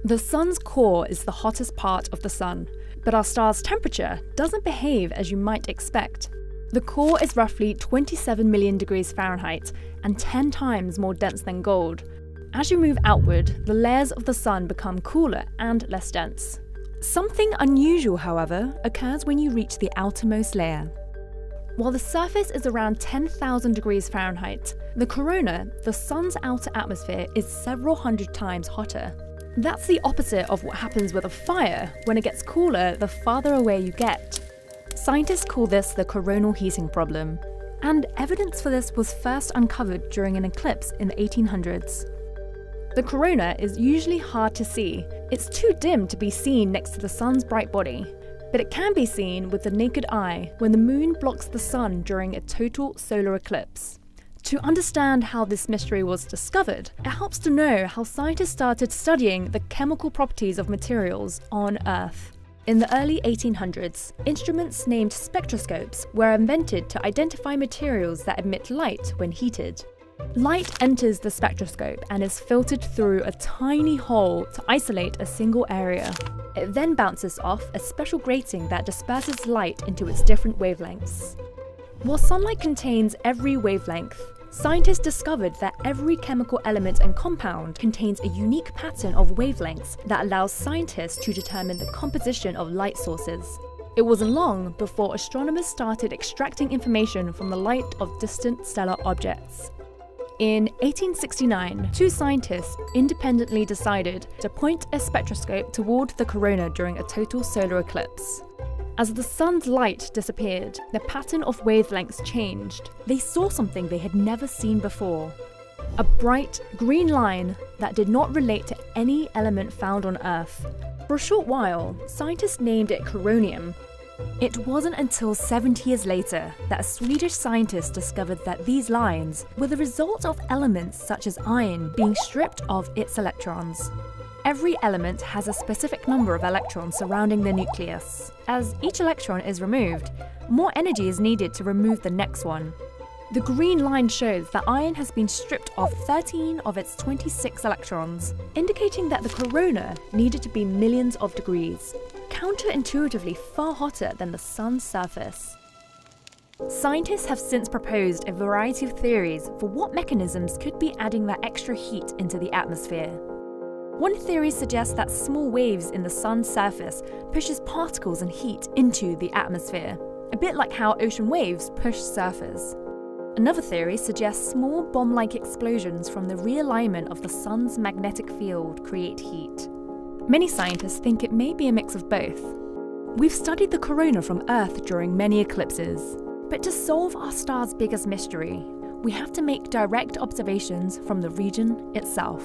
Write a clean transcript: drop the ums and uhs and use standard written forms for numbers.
The sun's core is the hottest part of the sun, but our star's temperature doesn't behave as you might expect. The core is roughly 27 million degrees Fahrenheit and 10 times more dense than gold. As you move outward, the layers of the sun become cooler and less dense. Something unusual, however, occurs when you reach the outermost layer. While the surface is around 10,000 degrees Fahrenheit, the corona, the sun's outer atmosphere, is several hundred times hotter. That's the opposite of what happens with a fire. When it gets cooler, the farther away you get. Scientists call this the coronal heating problem, and evidence for this was first uncovered during an eclipse in the 1800s. The corona is usually hard to see. It's too dim to be seen next to the sun's bright body, but it can be seen with the naked eye when the moon blocks the sun during a total solar eclipse. To understand how this mystery was discovered, it helps to know how scientists started studying the chemical properties of materials on Earth. In the early 1800s, instruments named spectroscopes were invented to identify materials that emit light when heated. Light enters the spectroscope and is filtered through a tiny hole to isolate a single area. It then bounces off a special grating that disperses light into its different wavelengths. While sunlight contains every wavelength, scientists discovered that every chemical element and compound contains a unique pattern of wavelengths that allows scientists to determine the composition of light sources. It wasn't long before astronomers started extracting information from the light of distant stellar objects. In 1869, two scientists independently decided to point a spectroscope toward the corona during a total solar eclipse. As the sun's light disappeared, the pattern of wavelengths changed. They saw something they had never seen before. A bright green line that did not relate to any element found on Earth. For a short while, scientists named it coronium. It wasn't until 70 years later that a Swedish scientist discovered that these lines were the result of elements such as iron being stripped of its electrons. Every element has a specific number of electrons surrounding the nucleus. As each electron is removed, more energy is needed to remove the next one. The green line shows that iron has been stripped of 13 of its 26 electrons, indicating that the corona needed to be millions of degrees, counterintuitively far hotter than the sun's surface. Scientists have since proposed a variety of theories for what mechanisms could be adding that extra heat into the atmosphere. One theory suggests that small waves in the sun's surface pushes particles and heat into the atmosphere, a bit like how ocean waves push surfers. Another theory suggests small bomb-like explosions from the realignment of the sun's magnetic field create heat. Many scientists think it may be a mix of both. We've studied the corona from Earth during many eclipses, but to solve our star's biggest mystery, we have to make direct observations from the region itself.